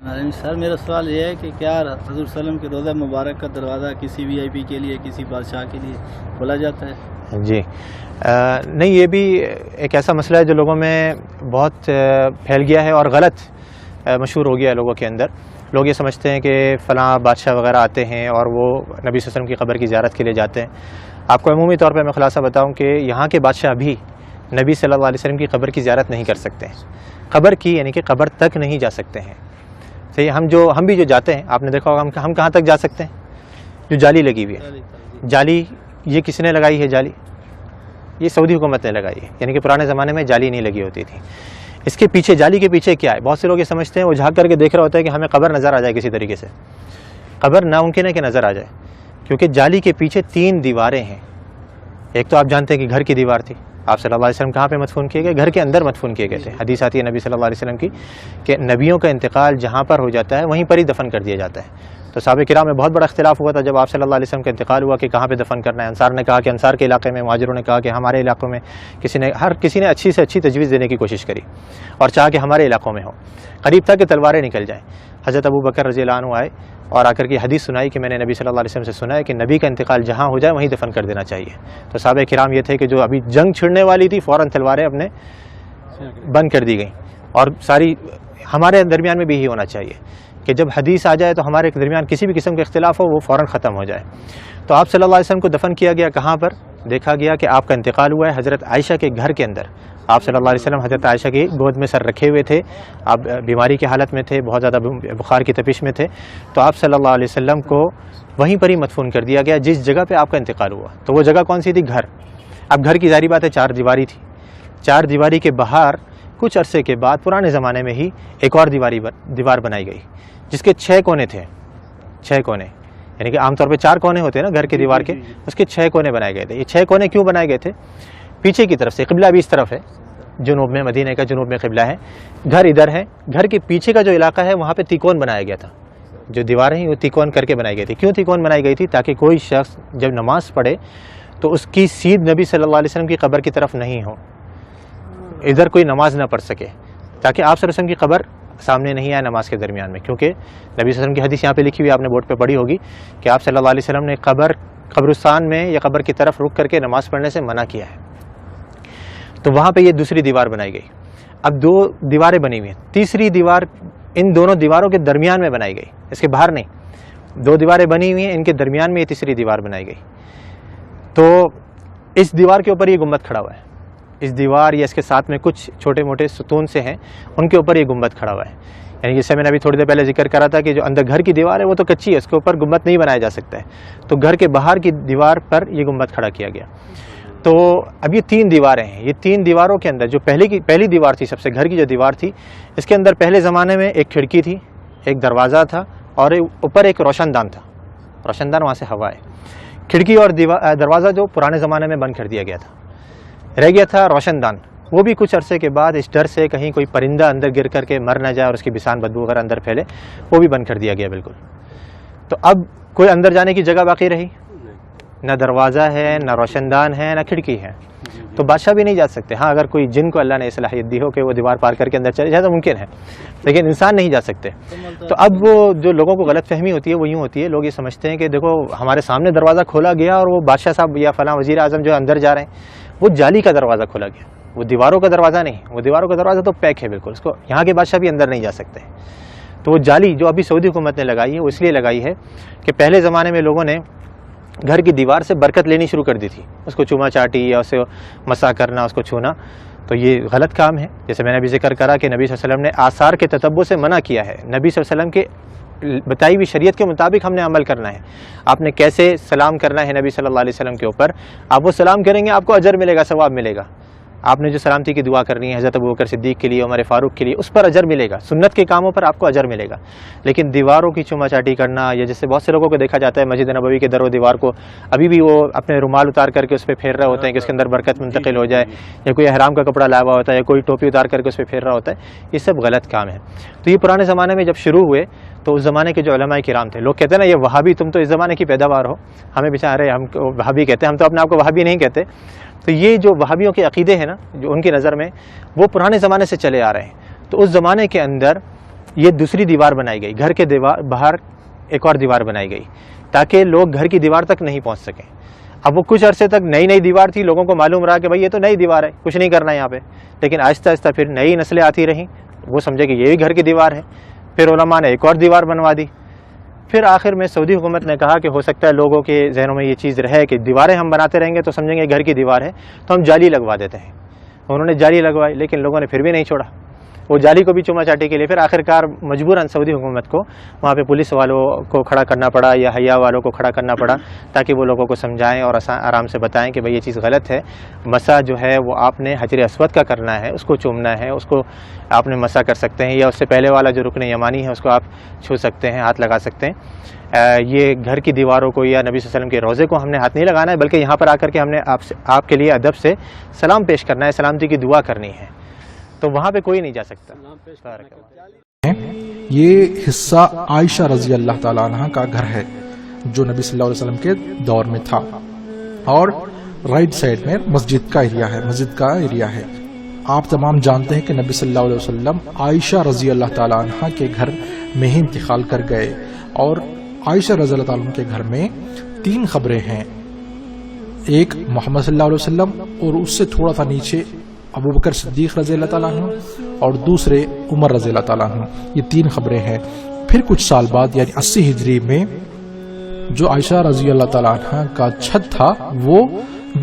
سر میرا سوال یہ ہے کہ کیا حضور وسلم کے روضہ مبارک کا دروازہ کسی وی آئی پی کے لیے، کسی بادشاہ کے لیے کھولا جاتا ہے؟ جی نہیں، یہ بھی ایک ایسا مسئلہ ہے جو لوگوں میں بہت پھیل گیا ہے اور غلط مشہور ہو گیا ہے لوگوں کے اندر۔ لوگ یہ سمجھتے ہیں کہ فلاں بادشاہ وغیرہ آتے ہیں اور وہ نبی صلی اللہ علیہ وسلم کی قبر کی زیارت کے لیے جاتے ہیں۔ آپ کو عمومی طور پہ میں خلاصہ بتاؤں کہ یہاں کے بادشاہ بھی نبی صلی اللہ علیہ وسلم کی قبر کی زیارت نہیں کر سکتے ہیں، قبر کی یعنی کہ قبر تک نہیں جا سکتے ہیں۔ صحیح، ہم بھی جو جاتے ہیں، آپ نے دیکھا ہوگا ہم کہاں تک جا سکتے ہیں؟ جو جالی لگی ہوئی ہے، جالی یہ کس نے لگائی ہے؟ جالی یہ سعودی حکومت نے لگائی ہے، یعنی کہ پرانے زمانے میں جالی نہیں لگی ہوتی تھی۔ اس کے پیچھے، جالی کے پیچھے کیا ہے؟ بہت سے لوگ یہ سمجھتے ہیں، وہ جھانک کر کے دیکھ رہا ہوتا ہے کہ ہمیں قبر نظر آ جائے کسی طریقے سے۔ قبر ناممکن ہے کہ نظر آ جائے، کیونکہ جالی کے پیچھے 3 دیواریں ہیں۔ ایک تو آپ جانتے ہیں کہ گھر کی دیوار تھی، آپ صلی اللہ علیہ وسلم کہاں پہ مدفون کیے گئے؟ گھر کے اندر مدفون کیے گئے تھے۔ حدیث آتی ہے نبی صلی اللہ علیہ وسلم کی کہ نبیوں کا انتقال جہاں پر ہو جاتا ہے وہیں پر ہی دفن کر دیا جاتا ہے۔ تو صحابہ کرام میں بہت بڑا اختلاف ہوا تھا جب آپ صلی اللہ علیہ وسلم کا انتقال ہوا کہ کہاں پہ دفن کرنا ہے۔ انصار نے کہا کہ انصار کے علاقے میں، مہاجروں نے کہا کہ ہمارے علاقوں میں، ہر کسی نے اچھی سے اچھی تجویز دینے کی کوشش کری اور چاہا کہ ہمارے علاقوں میں ہو۔ قریب تھا کہ تلواریں نکل جائیں۔ حضرت ابو بکر رضی اللہ عنہ آئے اور آ کر کے حدیث سنائی کہ میں نے نبی صلی اللہ علیہ وسلم سے سنا ہے کہ نبی کا انتقال جہاں ہو جائے وہیں دفن کر دینا چاہیے۔ تو صحابہ کرام یہ تھے کہ جو ابھی جنگ چھڑنے والی تھی، فوراً تلواریں اپنے بند کر دی گئیں۔ اور ساری ہمارے درمیان میں بھی یہی ہونا چاہیے کہ جب حدیث آ جائے تو ہمارے درمیان کسی بھی قسم کا اختلاف ہو وہ فوراً ختم ہو جائے۔ تو آپ صلی اللہ علیہ وسلم کو دفن کیا گیا کہاں پر؟ دیکھا گیا کہ آپ کا انتقال ہوا ہے حضرت عائشہ کے گھر کے اندر۔ آپ صلی اللہ علیہ وسلم حضرت عائشہ کی گود میں سر رکھے ہوئے تھے، آپ بیماری کی حالت میں تھے، بہت زیادہ بخار کی تپش میں تھے، تو آپ صلی اللہ علیہ وسلم کو وہیں پر ہی مدفون کر دیا گیا جس جگہ پہ آپ کا انتقال ہوا۔ تو وہ جگہ کون سی تھی؟ گھر۔ اب گھر کی ظاہری بات ہے 4 دیواری تھی، 4 دیواری کے باہر کچھ عرصے کے بعد پرانے زمانے میں ہی ایک اور دیوار بنائی گئی جس کے 6 کونے تھے، 6 کونے، یعنی کہ عام طور پہ 4 کونے ہوتے ہیں نا گھر کے دیوار کے، اس کے 6 کونے بنائے گئے تھے۔ یہ 6 کونے کیوں بنائے گئے تھے؟ پیچھے کی طرف سے قبلہ بھی اس طرف ہے، جنوب میں، مدینہ کا جنوب میں قبلہ ہے، گھر ادھر ہے، گھر کے پیچھے کا جو علاقہ ہے وہاں پہ تیکون بنایا گیا تھا۔ جو دیواریں ہیں وہ تیکون کر کے بنائی گئی تھی۔ کیوں تیکون بنائی گئی تھی؟ تاکہ کوئی شخص جب نماز پڑھے تو اس کی سیدھ نبی صلی اللہ علیہ وسلم کی قبر کی طرف نہیں ہو، ادھر کوئی نماز نہ پڑھ سکے، تاکہ آپ صلی اللہ علیہ وسلم کی قبر سامنے نہیں آئے نماز کے درمیان میں۔ کیونکہ نبی صلی اللہ علیہ وسلم کی حدیث یہاں پہ لکھی ہوئی، آپ نے بورڈ پہ پڑھی ہوگی کہ آپ صلی اللہ علیہ وسلم نے قبرستان میں یا قبر کی طرف رک کر کے نماز پڑھنے سے منع کیا ہے۔ تو وہاں پہ یہ دوسری دیوار بنائی گئی۔ اب 2 دیواریں بنی ہوئی ہیں، تیسری دیوار ان دونوں دیواروں کے درمیان میں بنائی گئی، اس کے باہر نہیں۔ 2 دیواریں بنی ہوئی ہیں، ان کے درمیان میں یہ تیسری دیوار بنائی گئی۔ تو اس دیوار کے اوپر یہ گنبد کھڑا ہوا ہے، اس دیوار یا اس کے ساتھ میں کچھ چھوٹے موٹے ستون سے ہیں، ان کے اوپر یہ گنبد کھڑا ہوا ہے۔ یعنی جیسے میں نے ابھی تھوڑی دیر پہلے ذکر کرا تھا کہ جو اندر گھر کی دیوار ہے وہ تو کچی ہے، اس کے اوپر گنبد نہیں بنایا جا سکتا ہے، تو گھر کے باہر کی دیوار پر یہ گنبد کھڑا کیا گیا۔ تو اب یہ 3 دیواریں ہیں، یہ 3 دیواروں کے اندر جو پہلی دیوار تھی، سب سے گھر کی جو دیوار تھی، اس کے اندر پہلے زمانے میں ایک کھڑکی تھی، ایک دروازہ تھا اور اوپر ایک روشن دان تھا۔ روشن دان وہاں سے ہوا ہے۔ کھڑکی اور دروازہ جو پرانے زمانے میں بند کر دیا گیا تھا، رہ گیا تھا روشن دان۔ وہ بھی کچھ عرصے کے بعد اس ڈر سے کہیں کوئی پرندہ اندر گر کر کے مر نہ جائے اور اس کی بسان بدبو وغیرہ اندر پھیلے، وہ بھی بند کر دیا گیا بالکل۔ تو اب کوئی اندر جانے کی جگہ باقی رہی؟ نہ دروازہ ہے، نہ روشن دان ہے، نہ کھڑکی ہے، تو بادشاہ بھی نہیں جا سکتے۔ ہاں اگر کوئی جن کو اللہ نے صلاحیت دی ہو کہ وہ دیوار پار کر کے اندر چلے جائے تو ممکن ہے، لیکن انسان نہیں جا سکتے۔ تو اب وہ جو لوگوں کو غلط فہمی ہوتی ہے وہ یوں ہوتی ہے، لوگ یہ سمجھتے ہیں کہ دیکھو ہمارے سامنے دروازہ کھولا گیا اور وہ بادشاہ صاحب یا فلاں وزیر اعظم جو اندر جا رہے ہیں، وہ جالی کا دروازہ کھولا گیا، وہ دیواروں کا دروازہ نہیں، وہ دیواروں کا دروازہ تو پیک ہے بالکل، اس کو یہاں کے بادشاہ بھی اندر نہیں جا سکتے۔ تو وہ جالی جو ابھی سعودی حکومت نے لگائی ہے وہ اس لیے لگائی ہے کہ پہلے زمانے میں لوگوں نے گھر کی دیوار سے برکت لینی شروع کر دی تھی، اس کو چوما چاٹی یا اسے مسا کرنا، اس کو چھونا، تو یہ غلط کام ہے۔ جیسے میں نے ابھی ذکر کرا کہ نبی صلی اللہ علیہ وسلم نے آثار کے تتبع سے منع کیا ہے، نبی صلی اللہ علیہ وسلم کے بتائی ہوئی شریعت کے مطابق ہم نے عمل کرنا ہے۔ آپ نے کیسے سلام کرنا ہے نبی صلی اللہ علیہ وسلم کے اوپر، آپ وہ سلام کریں گے آپ کو اجر ملے گا، ثواب ملے گا۔ آپ نے جو سلامتی کی دعا کرنی ہے حضرت ابوبکر صدیق کے لیے، عمر فاروق کے لیے، اس پر اجر ملے گا، سنت کے کاموں پر آپ کو اجر ملے گا۔ لیکن دیواروں کی چوما چاٹی کرنا، یا جیسے بہت سے لوگوں کو دیکھا جاتا ہے مسجد نبوی کے در و دیوار کو ابھی بھی وہ اپنے رومال اتار کر کے اس پہ پھیر رہے ہوتے ہیں کہ اس کے اندر برکت منتقل ہو جائے، یا کوئی احرام کا کپڑا لایا ہوا ہوتا ہے یا کوئی ٹوپی اتار کر کے اس پہ پھیر رہا ہوتا ہے، یہ سب غلط کام ہے۔ تو یہ پرانے زمانے میں جب شروع ہوئے تو اس زمانے کے جو علماء کرام تھے، لوگ کہتے ہیں نا یہ وہابی، تم تو اس زمانے کی پیداوار ہو، ہمیں بیچارے ہم وہابی کہتے ہیں، ہم تو اپنے آپ کو وہابی نہیں کہتے۔ تو یہ جو وہابیوں کے عقیدے ہیں نا، جو ان کی نظر میں وہ پرانے زمانے سے چلے آ رہے ہیں، تو اس زمانے کے اندر یہ دوسری دیوار بنائی گئی، گھر کے باہر ایک اور دیوار بنائی گئی تاکہ لوگ گھر کی دیوار تک نہیں پہنچ سکیں۔ اب وہ کچھ عرصے تک نئی دیوار تھی، لوگوں کو معلوم رہا کہ بھائی یہ تو نئی دیوار ہے، کچھ نہیں کرنا یہاں پہ، لیکن آہستہ آہستہ پھر نئی نسلیں آتی رہیں، وہ سمجھے کہ یہ بھی گھر کی دیوار ہے، پھر علماء نے ایک اور دیوار بنوا دی۔ پھر آخر میں سعودی حکومت نے کہا کہ ہو سکتا ہے لوگوں کے ذہنوں میں یہ چیز رہے کہ دیواریں ہم بناتے رہیں گے تو سمجھیں گے گھر کی دیوار ہے، تو ہم جالی لگوا دیتے ہیں۔ انہوں نے جالی لگوائی، لیکن لوگوں نے پھر بھی نہیں چھوڑا، وہ جالی کو بھی چوما چاٹی کے لیے پھر آخرکار مجبوراً سعودی حکومت کو وہاں پہ پولیس والوں کو کھڑا کرنا پڑا یا حیا والوں کو کھڑا کرنا پڑا تاکہ وہ لوگوں کو سمجھائیں اور آرام سے بتائیں کہ بھئی یہ چیز غلط ہے، مسح جو ہے وہ آپ نے حجر اسود کا کرنا ہے، اس کو چومنا ہے، اس کو آپ نے مسح کر سکتے ہیں، یا اس سے پہلے والا جو رکن یمانی ہے اس کو آپ چھو سکتے ہیں، ہاتھ لگا سکتے ہیں۔ یہ گھر کی دیواروں کو یا نبی صلی اللہ علیہ وسلم کے روضے کو ہم نے ہاتھ نہیں لگانا ہے، بلکہ یہاں پر آ کر کے ہم نے آپ کے لیے ادب سے سلام پیش کرنا ہے، سلامتی کی دعا کرنی ہے، تو وہاں پہ کوئی نہیں جا سکتا۔ یہ حصہ عائشہ رضی اللہ تعالیٰ عنہ کا گھر ہے جو نبی صلی اللہ علیہ وسلم کے دور میں تھا، اور رائٹ سائڈ میں مسجد کا ایریا ہے۔ آپ تمام جانتے ہیں کہ نبی صلی اللہ علیہ وسلم عائشہ رضی اللہ تعالیٰ عنہ کے گھر میں ہی انتقال کر گئے، اور عائشہ رضی اللہ تعالیٰ عنہ کے گھر میں 3 قبریں ہیں، ایک محمد صلی اللہ علیہ وسلم، اور اس سے تھوڑا سا نیچے ابو بکر صدیق رضی اللہ تعالیٰ عنہ، اور دوسرے عمر رضی اللہ تعالیٰ عنہ۔ یہ 3 قبریں ہیں۔ پھر کچھ سال بعد یعنی 80 ہجری میں جو عائشہ رضی اللہ تعالیٰ عنہ کا چھت تھا وہ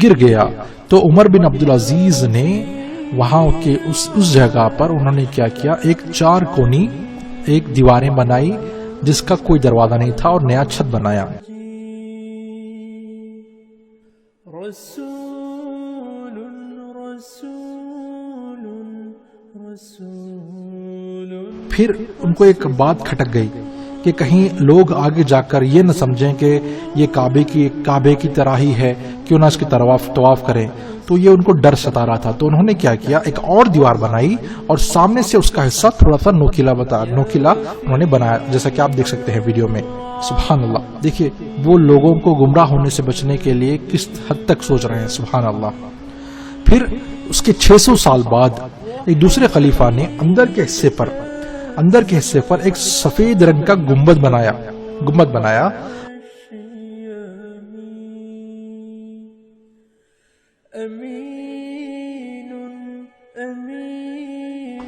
گر گیا، تو عمر بن عبدالعزیز نے وہاں کے اس جگہ پر انہوں نے کیا کیا، ایک 4 کونی ایک دیواریں بنائی جس کا کوئی دروازہ نہیں تھا، اور نیا چھت بنایا۔ پھر ان کو ایک بات کھٹک گئی کہ کہیں لوگ آگے جا کر یہ نہ سمجھیں کہ یہ کعبے کی طرح ہی ہے، کیوں نہ اس کی طواف کریں، تو یہ ان کو ڈر ستا رہا تھا۔ تو انہوں نے کیا کیا، ایک اور دیوار بنائی اور سامنے سے اس کا حصہ تھوڑا سا نوکیلا انہوں نے بنایا، جیسا کہ آپ دیکھ سکتے ہیں ویڈیو میں۔ سبحان اللہ، دیکھیے وہ لوگوں کو گمراہ ہونے سے بچنے کے لیے کس حد تک سوچ رہے ہیں، سبحان اللہ۔ پھر اس کے 600 سال بعد ایک دوسرے خلیفہ نے اندر کے حصے پر ایک سفید رنگ کا گنبد بنایا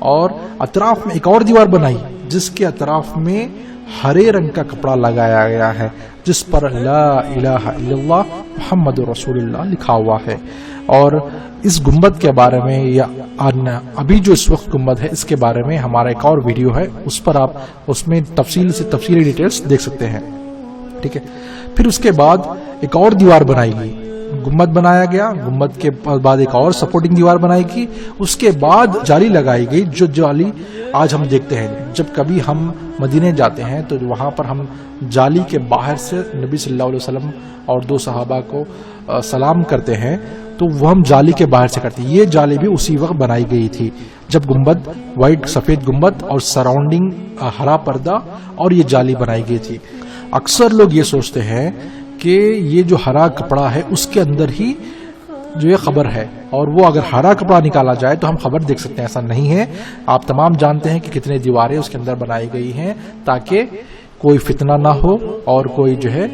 اور اطراف میں ایک اور دیوار بنائی جس کے اطراف میں ہرے رنگ کا کپڑا لگایا گیا ہے جس پر لا الہ الا اللہ محمد رسول اللہ لکھا ہوا ہے۔ اور اس گنبد کے بارے میں یا ابھی جو اس وقت گنبد ہے اس کے بارے میں ہمارا ایک اور ویڈیو ہے، اس پر آپ اس میں تفصیلی ڈیٹیلز دیکھ سکتے ہیں، ٹھیک ہے۔ پھر اس کے بعد ایک اور دیوار بنائی گئی، گنبد بنایا گیا، گنبد کے بعد ایک اور سپورٹنگ دیوار بنائی گئی، اس کے بعد جالی لگائی گئی، جو جالی آج ہم دیکھتے ہیں۔ جب کبھی ہم مدینے جاتے ہیں تو وہاں پر ہم جالی کے باہر سے نبی صلی اللہ علیہ وسلم اور 2 صحابہ کو سلام کرتے ہیں، تو وہ ہم جالی کے باہر سے کرتے ہیں۔ یہ جالی بھی اسی وقت بنائی گئی تھی جب گنبد وائٹ سفید گنبد اور سراؤنڈنگ ہرا پردہ اور یہ جالی بنائی گئی تھی۔ اکثر لوگ یہ سوچتے ہیں کہ یہ جو ہرا کپڑا ہے اس کے اندر ہی جو یہ خبر ہے، اور وہ اگر ہرا کپڑا نکالا جائے تو ہم خبر دیکھ سکتے ہیں، ایسا نہیں ہے۔ آپ تمام جانتے ہیں کہ کتنے دیواریں اس کے اندر بنائی گئی ہیں تاکہ کوئی فتنہ نہ ہو اور کوئی جو ہے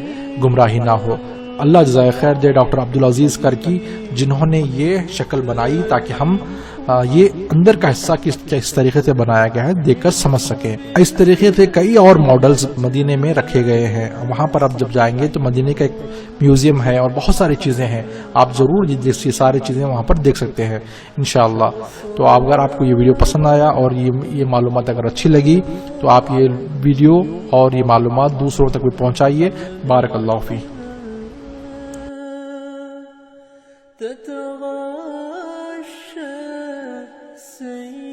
گمراہی نہ ہو۔ اللہ جزائے خیر دے ڈاکٹر عبدالعزیز کرکی جنہوں نے یہ شکل بنائی تاکہ ہم یہ اندر کا حصہ کس طریقے سے بنایا گیا ہے دیکھ کر سمجھ سکیں۔ اس طریقے سے کئی اور ماڈلز مدینے میں رکھے گئے ہیں، وہاں پر آپ جب جائیں گے تو مدینے کا ایک میوزیم ہے اور بہت ساری چیزیں ہیں، آپ ضرور یہ ساری چیزیں وہاں پر دیکھ سکتے ہیں انشاءاللہ۔ تو اگر آپ کو یہ ویڈیو پسند آیا اور یہ معلومات اگر اچھی لگی تو آپ یہ ویڈیو اور یہ معلومات دوسروں تک بھی پہنچائیے۔ بارک اللہ فیک۔ تتغاشى سيد